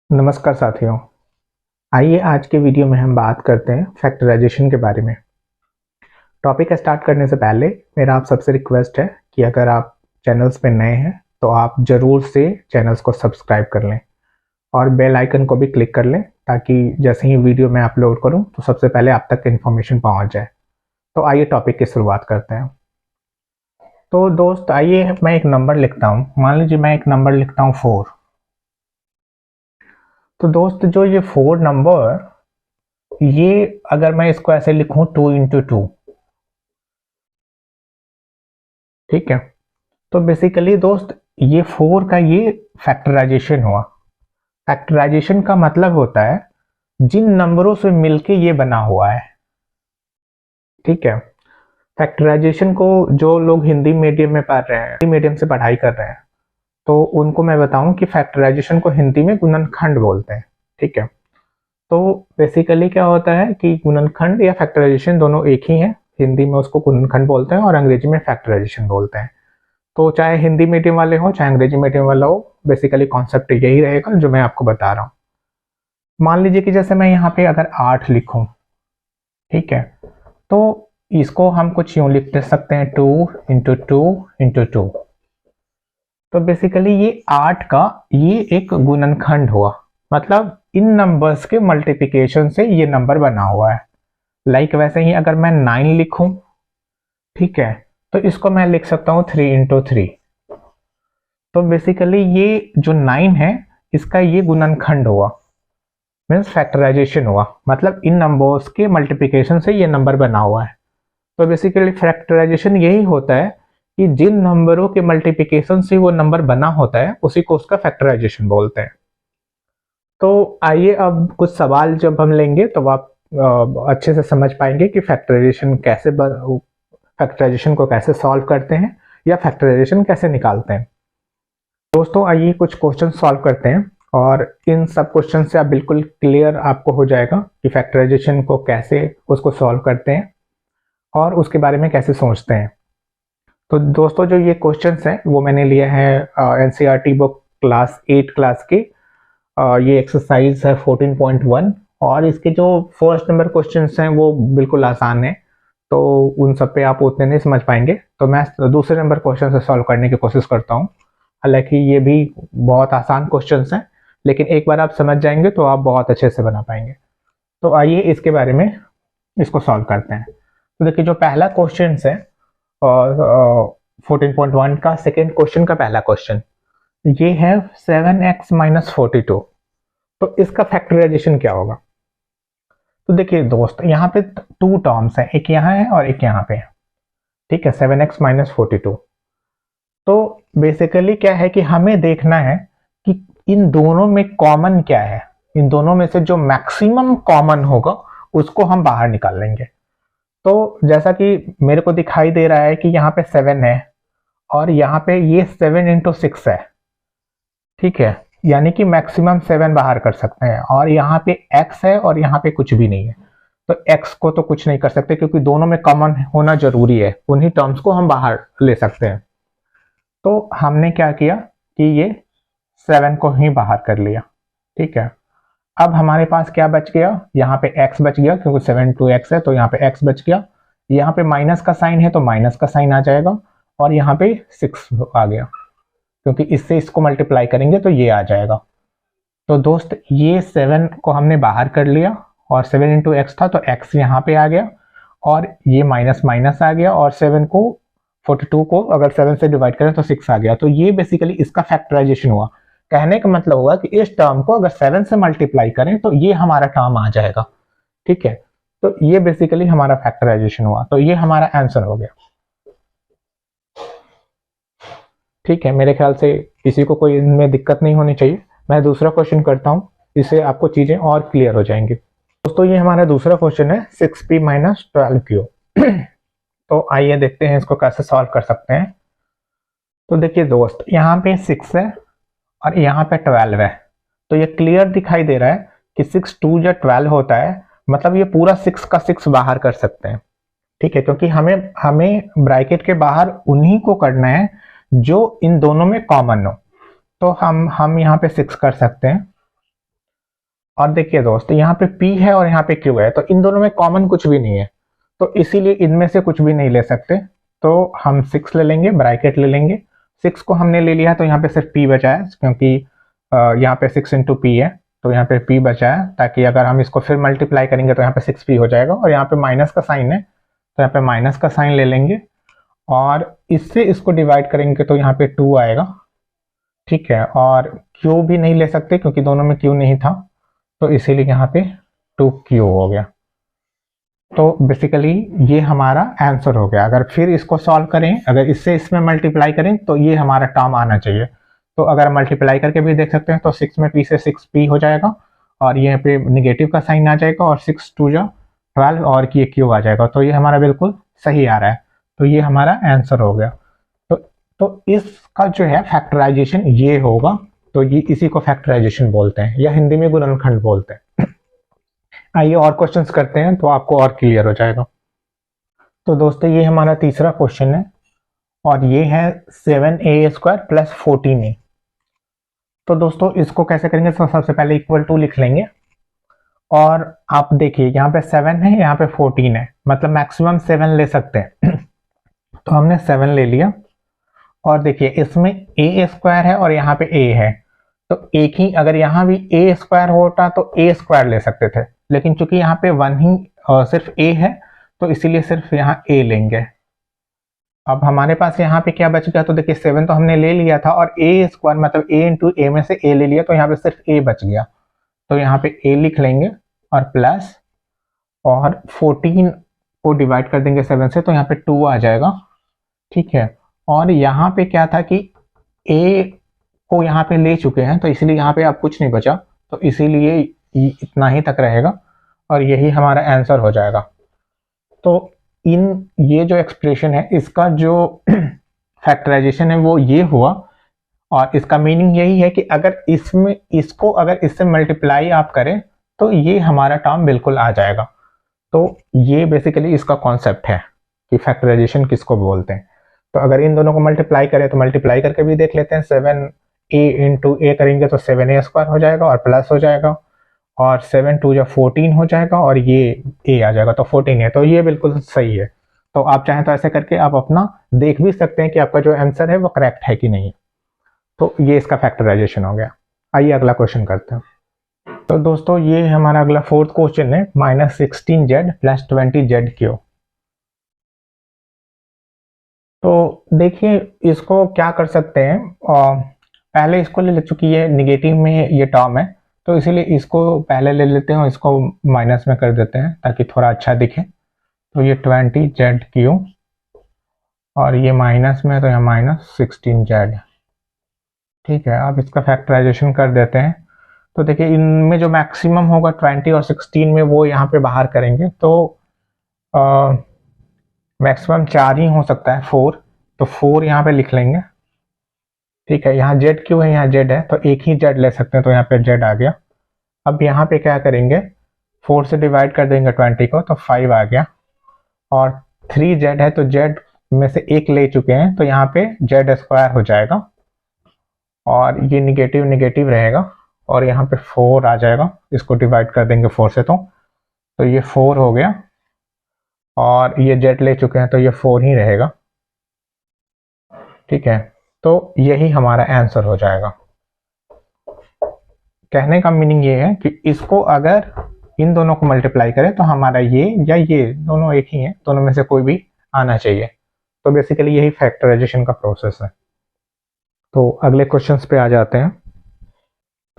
नमस्कार साथियों। आइए आज के वीडियो में हम बात करते हैं फैक्टराइजेशन के बारे में। टॉपिक स्टार्ट करने से पहले मेरा आप सबसे रिक्वेस्ट है कि अगर आप चैनल्स पे नए हैं तो आप ज़रूर से चैनल्स को सब्सक्राइब कर लें और बेल आइकन को भी क्लिक कर लें ताकि जैसे ही वीडियो मैं अपलोड करूं तो सबसे पहले आप तक इन्फॉर्मेशन पहुंच जाए। तो आइए टॉपिक की शुरुआत करते हैं। तो दोस्त आइए मैं एक नंबर लिखता हूँ। मान लीजिए मैं एक नंबर लिखता हूँ 4। तो दोस्त जो ये 4 नंबर, ये अगर मैं इसको ऐसे लिखूं 2 इंटू 2, ठीक है। तो बेसिकली दोस्त ये 4 का ये फैक्टराइजेशन हुआ। फैक्टराइजेशन का मतलब होता है जिन नंबरों से मिलके ये बना हुआ है, ठीक है। फैक्टराइजेशन को जो लोग हिंदी मीडियम में पढ़ रहे हैं, हिंदी मीडियम से पढ़ाई कर रहे हैं, तो उनको मैं बताऊं कि फैक्टराइजेशन को हिंदी में गुणनखंड बोलते हैं, ठीक है। तो बेसिकली क्या होता है कि गुणनखंड या फैक्टराइजेशन दोनों एक ही है। हिंदी में उसको गुणनखंड बोलते हैं और अंग्रेजी में फैक्टराइजेशन बोलते हैं। तो चाहे हिंदी मीडियम वाले हो चाहे अंग्रेजी मीडियम वाला हो, बेसिकली कॉन्सेप्ट यही रहेगा जो मैं आपको बता रहा हूँ। मान लीजिए कि जैसे मैं यहाँ पे अगर 8 लिखूं, ठीक है, तो इसको हम कुछ यूं लिख सकते हैं 2 इंटू 2 इंटू 2। तो बेसिकली ये 8 का ये एक गुणनखंड हुआ, मतलब इन नंबर्स के मल्टीप्लिकेशन से ये नंबर बना हुआ है। लाइक वैसे ही अगर मैं 9 लिखूं, ठीक है, तो इसको मैं लिख सकता हूं 3 इंटू 3। तो बेसिकली ये जो 9 है इसका ये गुणनखंड हुआ, मीन्स फैक्टराइजेशन हुआ, मतलब इन नंबर्स के मल्टीप्लिकेशन से ये नंबर बना हुआ है। तो बेसिकली फैक्टराइजेशन यही होता है कि जिन नंबरों के मल्टीप्लिकेशन से वो नंबर बना होता है उसी को उसका फैक्टराइजेशन बोलते हैं। तो आइए अब कुछ सवाल जब हम लेंगे तो आप अच्छे से समझ पाएंगे कि फैक्टराइजेशन को कैसे सॉल्व करते हैं या फैक्टराइजेशन कैसे निकालते हैं। दोस्तों आइए कुछ क्वेश्चन सॉल्व करते हैं और इन सब क्वेश्चन से आप बिल्कुल क्लियर आपको हो जाएगा कि फैक्टराइजेशन को कैसे उसको सॉल्व करते हैं और उसके बारे में कैसे सोचते हैं। तो दोस्तों जो ये क्वेश्चंस हैं वो मैंने लिया है एनसीईआरटी बुक क्लास 8 क्लास के। ये एक्सरसाइज है 14.1 और इसके जो फर्स्ट नंबर क्वेश्चंस हैं वो बिल्कुल आसान है, तो उन सब पे आप उतने नहीं समझ पाएंगे। तो मैं दूसरे नंबर क्वेश्चन से सॉल्व करने की कोशिश करता हूँ। हालांकि ये भी बहुत आसान क्वेश्चंस हैं, लेकिन एक बार आप समझ जाएंगे तो आप बहुत अच्छे से बना पाएंगे। तो आइए इसके बारे में इसको सॉल्व करते हैं। तो देखिए जो पहला क्वेश्चन है और 14.1 का सेकेंड क्वेश्चन का पहला क्वेश्चन ये है 7x माइनस 42। तो इसका फैक्टराइजेशन क्या होगा? तो देखिए दोस्त यहाँ पे 2 टर्म्स हैं, एक यहाँ है और एक यहाँ पे है, ठीक है, 7x माइनस 42। तो बेसिकली क्या है कि हमें देखना है कि इन दोनों में कॉमन क्या है। इन दोनों में से जो मैक्सिमम कॉमन होगा उसको हम बाहर निकाल लेंगे। तो जैसा कि मेरे को दिखाई दे रहा है कि यहाँ पे 7 है और यहाँ पे ये 7 इंटू 6 है, ठीक है, यानी कि मैक्सिमम 7 बाहर कर सकते हैं। और यहाँ पे x है और यहाँ पे कुछ भी नहीं है, तो x को तो कुछ नहीं कर सकते क्योंकि दोनों में कॉमन होना जरूरी है, उन्हीं टर्म्स को हम बाहर ले सकते हैं। तो हमने क्या किया कि ये 7 को ही बाहर कर लिया, ठीक है। अब हमारे पास क्या बच गया, यहाँ पे x बच गया क्योंकि 7 टू x है, तो यहाँ पे x बच गया। यहाँ पे माइनस का साइन है तो माइनस का साइन आ जाएगा और यहाँ पे 6 आ गया क्योंकि इससे इसको मल्टीप्लाई करेंगे तो ये आ जाएगा। तो दोस्त ये 7 को हमने बाहर कर लिया और 7 इंटू एक्स था तो x यहाँ पे आ गया और ये माइनस माइनस आ गया और 7 को 42 को अगर 7 से डिवाइड करें तो 6 आ गया। तो ये बेसिकली इसका फैक्टराइजेशन हुआ। कहने का मतलब हुआ कि इस टर्म को अगर 7 से मल्टीप्लाई करें तो ये हमारा टर्म आ जाएगा, ठीक है। तो ये बेसिकली हमारा फैक्टराइजेशन हुआ, तो ये हमारा आंसर हो गया, ठीक है। मेरे ख्याल से किसी को कोई इनमें दिक्कत नहीं होनी चाहिए। मैं दूसरा क्वेश्चन करता हूँ, इससे आपको चीजें और क्लियर हो जाएंगी। दोस्तों ये हमारा दूसरा क्वेश्चन है 6p माइनस 12q। तो आइए देखते हैं इसको कैसे सॉल्व कर सकते हैं। तो देखिए दोस्त यहाँ पे 6 है और यहाँ पे 12 है, तो ये क्लियर दिखाई दे रहा है कि 6 2 या 12 होता है, मतलब ये पूरा 6 का 6 बाहर कर सकते हैं, ठीक है, क्योंकि हमें ब्रैकेट के बाहर उन्हीं को करना है जो इन दोनों में कॉमन हो। तो हम यहाँ पे 6 कर सकते हैं, और देखिए दोस्त, यहाँ पे P है और यहाँ पे Q है, तो इन दोनों में कॉमन कुछ भी नहीं है, तो इसीलिए इनमें से कुछ भी नहीं ले सकते। तो हम 6 ले लेंगे, ब्रैकेट ले लेंगे। 6 को हमने ले लिया तो यहाँ पे सिर्फ P बचा है, क्योंकि यहाँ पे 6 इंटू P है, तो यहाँ पे P बचा है, ताकि अगर हम इसको फिर मल्टीप्लाई करेंगे तो यहाँ पे 6P हो जाएगा। और यहाँ पे माइनस का साइन है, तो यहाँ पे माइनस का साइन ले लेंगे, और इससे इसको डिवाइड करेंगे तो यहाँ पे 2 आएगा। ठीक है, और Q भी नहीं ले सकते क्योंकि दोनों में Q नहीं था, तो इसीलिए यहाँ पे 2Q हो गया। तो बेसिकली ये हमारा आंसर हो गया। अगर फिर इसको सॉल्व करें, अगर इससे इसमें मल्टीप्लाई करें तो ये हमारा टर्म आना चाहिए। तो अगर मल्टीप्लाई करके भी देख सकते हैं तो 6 में P से 6P हो जाएगा, और यहाँ पे निगेटिव का साइन आ जाएगा, और 6 2 जा 12, और ये Q आ जाएगा। तो ये हमारा बिल्कुल सही आ रहा है, तो ये हमारा आंसर हो गया। तो इसका जो है फैक्टराइजेशन ये होगा, तो ये इसी को फैक्टराइजेशन बोलते हैं, या हिंदी में गुणनखंड बोलते हैं। आइए और क्वेश्चंस करते हैं तो आपको और क्लियर हो जाएगा। तो दोस्तों ये हमारा तीसरा क्वेश्चन है, और ये है 7a² प्लस 14a। तो दोस्तों इसको कैसे करेंगे, तो सबसे पहले इक्वल टू लिख लेंगे, और आप देखिए यहाँ पे 7 है, यहाँ पे 14 है, मतलब मैक्सिमम 7 ले सकते हैं। तो हमने 7 ले लिया, और देखिए इसमें a² है और यहाँ पे a है, तो एक ही, अगर यहाँ भी a² होता तो a² ले सकते थे, लेकिन चूंकि यहाँ पे 1 ही सिर्फ a है, तो इसीलिए सिर्फ यहाँ a लेंगे। अब हमारे पास यहाँ पे क्या बच गया, तो देखिए 7 तो हमने ले लिया था, और a² मतलब a इंटू a में से a ले लिया, तो यहाँ पे सिर्फ a बच गया, तो यहाँ पे a लिख लेंगे, और प्लस, और 14 को डिवाइड कर देंगे 7 से, तो यहाँ पे 2 आ जाएगा। ठीक है, और यहाँ पे क्या था कि a को यहाँ पे ले चुके हैं, तो इसीलिए यहाँ पे अब कुछ नहीं बचा, तो इसीलिए इतना ही तक रहेगा, और यही हमारा आंसर हो जाएगा। तो ये जो एक्सप्रेशन है, इसका जो फैक्टराइजेशन है वो ये हुआ, और इसका मीनिंग यही है कि अगर इसको अगर इससे मल्टीप्लाई आप करें तो ये हमारा टर्म बिल्कुल आ जाएगा। तो ये बेसिकली इसका कॉन्सेप्ट है कि फैक्टराइजेशन किसको बोलते हैं। तो अगर इन दोनों को मल्टीप्लाई करें तो मल्टीप्लाई करके भी देख लेते हैं, 7a इंटू a करेंगे तो 7a² हो जाएगा, और प्लस हो जाएगा, और 7 2 जा 14 हो जाएगा, और ये a आ जाएगा, तो 14 है, तो ये बिल्कुल सही है। तो आप चाहें तो ऐसे करके आप अपना देख भी सकते हैं कि आपका जो आंसर है वो करेक्ट है कि नहीं। तो ये इसका फैक्टराइजेशन हो गया। आइए अगला क्वेश्चन करते हैं। तो दोस्तों ये हमारा अगला फोर्थ क्वेश्चन है, -16z प्लस 20z3। तो देखिए इसको क्या कर सकते हैं, पहले इसको ले चूंकि ये निगेटिव में ये टर्म है, तो इसीलिए इसको पहले ले लेते हैं और इसको माइनस में कर देते हैं ताकि थोड़ा अच्छा दिखे। तो ये 20z3, और ये माइनस में, तो यहाँ -16z। ठीक है, अब इसका फैक्टराइजेशन कर देते हैं। तो देखिए इनमें जो मैक्सिमम होगा 20 और 16 में, वो यहाँ पे बाहर करेंगे, तो मैक्सिमम 4 ही हो सकता है, 4, तो 4 यहाँ पे लिख लेंगे। ठीक है, यहाँ z3 है, यहाँ z है, तो एक ही z ले सकते हैं, तो यहाँ पे z आ गया। अब यहाँ पे क्या करेंगे, 4 से डिवाइड कर देंगे 20 को, तो 5 आ गया, और 3z है, तो z में से एक ले चुके हैं, तो यहाँ पे z² हो जाएगा, और ये निगेटिव निगेटिव रहेगा, और यहाँ पे 4 आ जाएगा, इसको डिवाइड कर देंगे 4 से, तो ये 4 हो गया, और ये z ले चुके हैं, तो ये 4 ही रहेगा। ठीक है, तो यही हमारा आंसर हो जाएगा। कहने का मीनिंग ये है कि इसको अगर इन दोनों को मल्टीप्लाई करें तो हमारा ये या ये दोनों एक ही हैं, दोनों में से कोई भी आना चाहिए। तो बेसिकली यही फैक्टराइजेशन का प्रोसेस है। तो अगले क्वेश्चंस पे आ जाते हैं।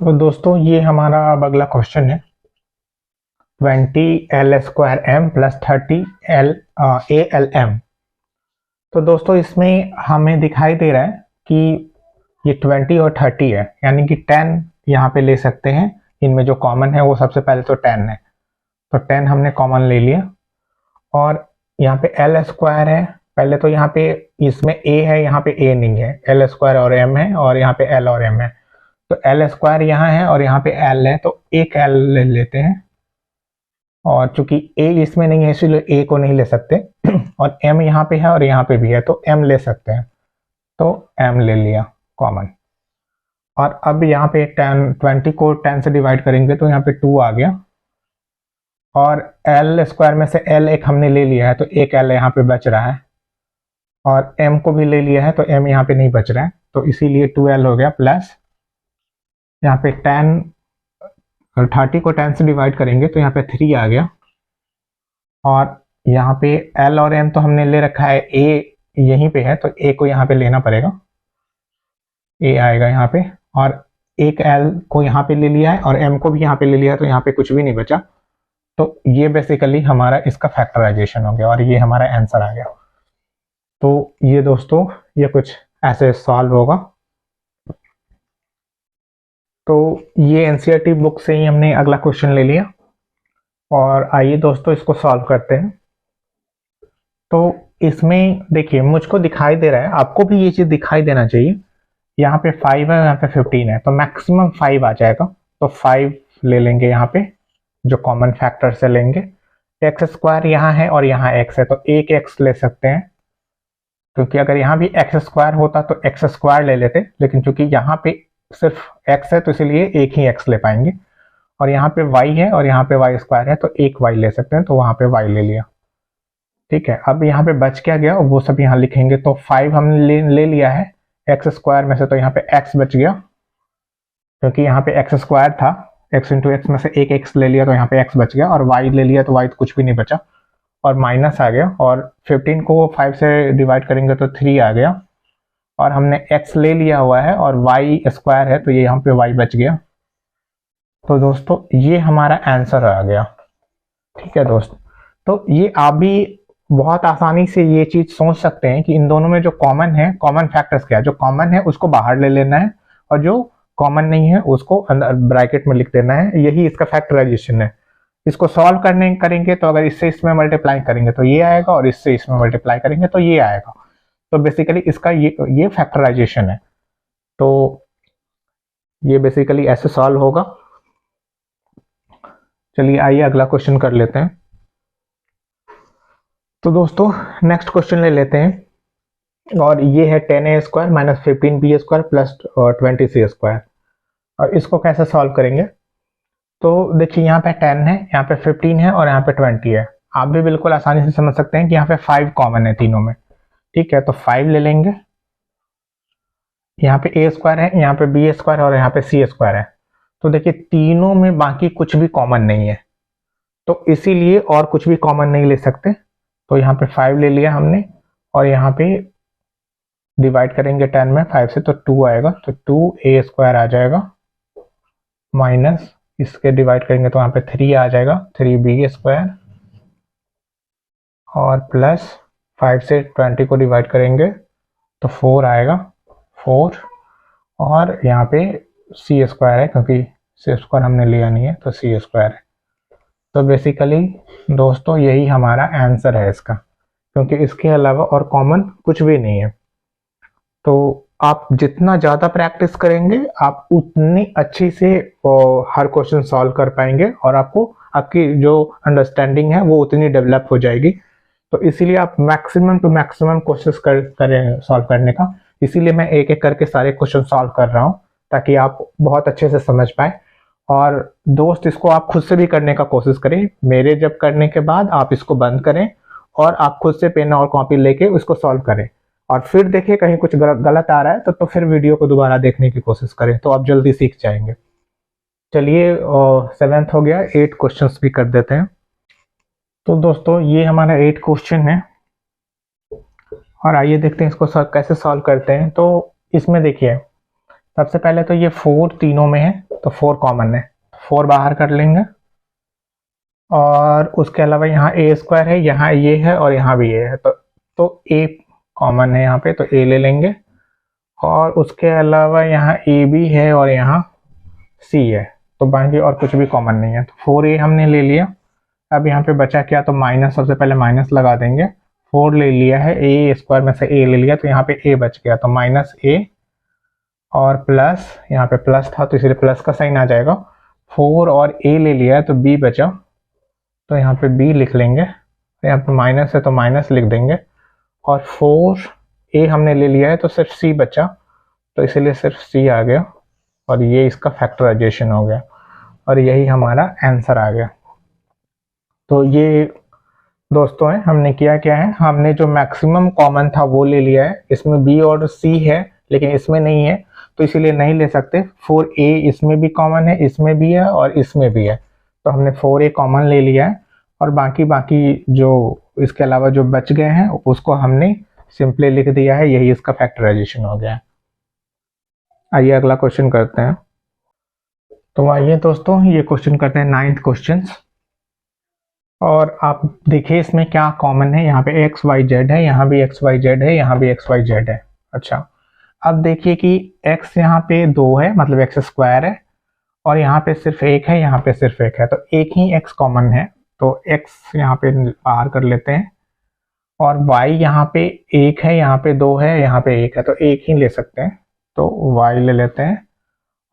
तो दोस्तों ये हमारा अब अगला क्वेश्चन है, 20l² प्लस 30alm। तो दोस्तों इसमें हमें दिखाई दे रहा है कि ये 20 और 30 है, यानी कि 10 यहाँ पे ले सकते हैं। इनमें जो कॉमन है वो सबसे पहले तो 10 है, तो 10 हमने कॉमन ले लिया, और यहाँ पे l² है। पहले तो यहाँ पे इसमें a है, यहाँ पे a नहीं है, l² और m है, और यहाँ पे l और m है। तो l² यहाँ है और यहाँ पे l है, तो एक l ले लेते हैं, और चूंकि a इसमें नहीं है इसलिए a को नहीं ले सकते, और m यहाँ पे है और यहाँ पे भी है, तो m ले सकते हैं, तो m ले लिया कॉमन। और अब यहाँ पे 20 को 10 से डिवाइड करेंगे तो यहाँ पे 2 आ गया, और एल स्क्वायर में से एल एक हमने ले लिया है तो एक एल यहाँ पे बच रहा है, और एम को भी ले लिया है तो एम यहाँ पे नहीं बच रहा है, तो इसीलिए 2l हो गया, प्लस यहाँ पे 30 को 10 से डिवाइड करेंगे तो यहाँ पे 3 आ गया, और यहाँ पे एल और एम तो हमने ले रखा है, ए यहीं पे है तो ए को यहाँ पे लेना पड़ेगा, ए आएगा यहाँ पे, और एक एल को यहाँ पे ले लिया है और एम को भी यहाँ पे ले लिया है तो यहाँ पे कुछ भी नहीं बचा। तो ये बेसिकली हमारा इसका फैक्टराइजेशन हो गया और ये हमारा आंसर आ गया। तो ये दोस्तों ये कुछ ऐसे सॉल्व होगा। तो ये एनसीईआरटी बुक से ही हमने अगला क्वेश्चन ले लिया, और आइए दोस्तों इसको सॉल्व करते हैं। तो इसमें देखिए मुझको दिखाई दे रहा है, आपको भी ये चीज़ दिखाई देना चाहिए, यहाँ पे 5 है, यहाँ पे 15 है, तो मैक्सिमम 5 आ जाएगा, तो 5 ले लेंगे यहाँ पे, जो कॉमन फैक्टर से लेंगे। एक्स स्क्वायर यहाँ है और यहाँ एक्स है तो एक एक्स ले सकते हैं, क्योंकि अगर यहाँ भी एक्स स्क्वायर होता तो एक्स स्क्वायर ले लेते, लेकिन चूंकि यहाँ पे सिर्फ एक्स है तो इसलिए एक ही एक्स ले पाएंगे, और यहाँ पे वाई है और यहाँ पे वाई स्क्वायर है तो एक वाई ले सकते हैं, तो वहाँ पे वाई ले लिया। ठीक है, अब यहाँ पे बच क्या गया वो सब यहाँ लिखेंगे। तो 5 हमने ले लिया है एक्स स्क्वायर में से, तो यहाँ पे एक्स बच गया, क्योंकि यहाँ पे एक्स स्क्वायर था, एक्स इंटू एक्स में से एक एक्स ले लिया तो यहाँ पे एक्स बच गया, और वाई ले लिया तो वाई तो कुछ भी नहीं बचा, और माइनस आ गया, और 15 को 5 से डिवाइड करेंगे तो 3 आ गया, और हमने x ले लिया हुआ है और y स्क्वायर है तो ये यहाँ पे y बच गया। तो दोस्तों ये हमारा आंसर आ गया। ठीक है दोस्त, तो ये आप भी बहुत आसानी से ये चीज सोच सकते हैं कि इन दोनों में जो कॉमन है, कॉमन फैक्टर्स क्या है, जो कॉमन है उसको बाहर ले लेना है और जो कॉमन नहीं है उसको अंदर ब्रैकेट में लिख देना है, यही इसका फैक्टराइजेशन है। इसको सॉल्व करेंगे तो अगर इससे इसमें मल्टीप्लाई करेंगे तो ये आएगा, और इससे इसमें मल्टीप्लाई करेंगे तो ये आएगा। तो बेसिकली इसका ये फैक्टराइजेशन है। तो ये बेसिकली ऐसे सॉल्व होगा। चलिए आइए अगला क्वेश्चन कर लेते हैं। तो दोस्तों नेक्स्ट क्वेश्चन ले लेते हैं, और ये है 10a square minus 15b square plus 20c square, और इसको कैसे सॉल्व करेंगे। तो देखिए यहाँ पे 10 है, यहाँ पे 15 है और यहाँ पे 20 है। आप भी बिल्कुल आसानी से समझ सकते हैं कि यहाँ पे 5 कॉमन है तीनों में। ठीक है, तो 5 ले लेंगे, यहाँ पे a स्क्वायर है, यहाँ पे b स्क्वायर और यहाँ पे c स्क्वायर है। तो देखिए तीनों में बाकी कुछ भी कॉमन नहीं है, तो इसीलिए और कुछ भी कॉमन नहीं ले सकते। तो यहाँ पे 5 ले लिया हमने, और यहाँ पे डिवाइड करेंगे 10 में 5 से तो 2 आएगा, तो 2a स्क्वायर आ जाएगा, माइनस इसके डिवाइड करेंगे तो यहाँ पे 3 आ जाएगा, 3b स्क्वायर, और प्लस 5 से 20 को डिवाइड करेंगे तो 4 आएगा, 4, और यहाँ पे c स्क्वायर है, क्योंकि c स्क्वायर हमने लिया नहीं है तो c स्क्वायर है। तो बेसिकली दोस्तों यही हमारा आंसर है इसका, क्योंकि इसके अलावा और कॉमन कुछ भी नहीं है। तो आप जितना ज़्यादा प्रैक्टिस करेंगे आप उतनी अच्छी से हर क्वेश्चन सॉल्व कर पाएंगे, और आपकी जो अंडरस्टैंडिंग है वो उतनी डेवलप हो जाएगी। तो इसीलिए आप मैक्सिमम टू मैक्सिमम कोशिश करें सॉल्व करने का। इसीलिए मैं एक एक करके सारे क्वेश्चन सॉल्व कर रहा हूँ, ताकि आप बहुत अच्छे से समझ पाए। और दोस्त इसको आप खुद से भी करने का कोशिश करें, मेरे जब करने के बाद आप इसको बंद करें और आप खुद से पेन और कॉपी लेके उसको सॉल्व करें, और फिर देखें कहीं कुछ गलत आ रहा है तो फिर वीडियो को दोबारा देखने की कोशिश करें, तो आप जल्दी सीख जाएंगे। चलिए 7th हो गया, 8 क्वेश्चंस भी कर देते हैं। तो दोस्तों ये हमारा 8 क्वेश्चन है, और आइए देखते हैं इसको कैसे सॉल्व करते हैं। तो इसमें देखिए सबसे पहले तो ये 4 तीनों में है, तो 4 कॉमन है, 4 बाहर कर लेंगे, और उसके अलावा यहाँ a स्क्वायर है, यहाँ ये है और यहाँ भी ये है, तो a कॉमन है यहाँ पे, तो a ले लेंगे, और उसके अलावा यहाँ a भी है और यहाँ c है, तो बाकी और कुछ भी कॉमन नहीं है। तो 4a हमने ले लिया। अब यहाँ पे बचा क्या, तो माइनस, सबसे पहले माइनस लगा देंगे। 4 ले लिया है, a स्क्वायर में से a ले लिया, तो यहाँ पे a बच गया, तो माइनस a, और प्लस, यहाँ पे प्लस था तो इसलिए प्लस का साइन आ जाएगा। 4 और a ले लिया है तो b बचा, तो यहाँ पे b लिख लेंगे, यहाँ पे माइनस है तो माइनस लिख देंगे, और 4a हमने ले लिया है तो सिर्फ c बचा, तो इसीलिए सिर्फ c आ गया, और ये इसका फैक्टराइजेशन हो गया और यही हमारा आंसर आ गया। तो ये दोस्तों है, हमने किया क्या है, हमने जो मैक्सिमम कॉमन था वो ले लिया है। इसमें बी और सी है लेकिन इसमें नहीं है, तो इसीलिए नहीं ले सकते। 4a इसमें भी कॉमन है, इसमें भी है और इसमें भी है, तो हमने 4a कॉमन ले लिया है और बाकी जो इसके अलावा जो बच गए हैं उसको हमने सिंपली लिख दिया है। यही इसका फैक्टराइजेशन हो गया है। आइए अगला क्वेश्चन करते हैं। तो आइए दोस्तों ये क्वेश्चन करते हैं 9th क्वेश्चन। और आप देखिए इसमें क्या कॉमन है, यहाँ पे एक्स वाई जेड है, यहाँ भी एक्स वाई जेड है, यहाँ भी एक्स वाई जेड है। अच्छा, अब देखिए कि x यहाँ पे 2 है, मतलब एक्स स्क्वायर है, और यहाँ पे सिर्फ 1 है, यहाँ पे सिर्फ 1 है, तो एक ही x कॉमन है, तो x यहाँ पे बाहर कर लेते हैं। और y यहाँ पे 1 है, यहाँ पे 2 है, यहाँ पे 1 है, तो एक ही ले सकते हैं, तो y ले लेते हैं।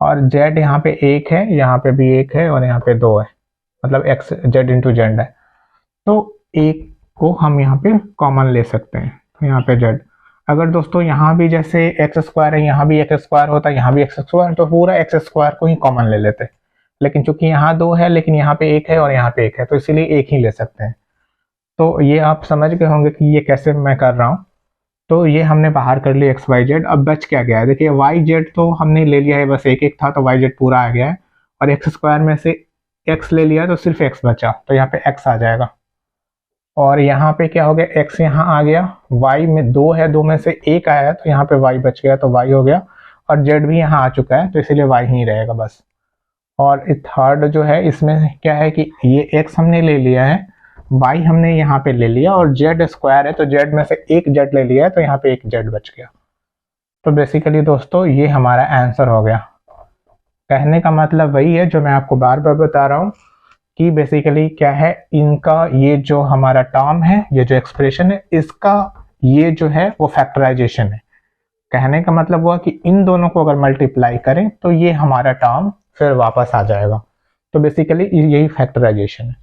और z यहाँ पे 1 है, यहाँ पे भी 1 है और यहाँ पे 2 है, मतलब x z इंटू जेड है, तो एक को हम यहाँ पे कॉमन ले सकते हैं, तो यहाँ पे z। अगर दोस्तों यहाँ भी जैसे एक्स स्क्वायर है, यहाँ भी एक्स स्क्वायर होता, यहाँ भी एक्स स्क्वायर, तो पूरा एक्स स्क्वायर को ही कॉमन ले लेते। लेकिन चूंकि यहाँ 2 है लेकिन यहाँ पे 1 है और यहाँ पे 1 है, तो इसीलिए एक ही ले सकते हैं। तो ये आप समझ गए होंगे कि ये कैसे मैं कर रहा हूँ। तो ये हमने बाहर कर लिया एक्स वाई जेड। अब बच क्या गया है, देखिए वाई जेड तो हमने ले लिया है, बस एक था, तो वाई जेड पूरा आ गया है। और एक्स स्क्वायर में से एक्स ले लिया तो सिर्फ एक्स बचा, तो यहाँ पे एक्स आ जाएगा। और यहाँ पे क्या हो गया, x यहाँ आ गया, y में 2 है, 2 में से 1 आया तो यहाँ पे y बच गया, तो y हो गया। और z भी यहाँ आ चुका है, तो इसीलिए y ही रहेगा बस। और थर्ड जो है इसमें क्या है कि ये x हमने ले लिया है, y हमने यहाँ पे ले लिया, और z स्क्वायर है तो z में से एक z ले लिया है, तो यहाँ पे एक z बच गया। तो बेसिकली दोस्तों ये हमारा आंसर हो गया। कहने का मतलब वही है जो मैं आपको बार बार बता रहा हूँ कि बेसिकली क्या है, इनका ये जो हमारा टर्म है, ये जो एक्सप्रेशन है, इसका ये जो है वो फैक्टराइजेशन है। कहने का मतलब हुआ कि इन दोनों को अगर मल्टीप्लाई करें तो ये हमारा टर्म फिर वापस आ जाएगा। तो बेसिकली यही फैक्टराइजेशन है।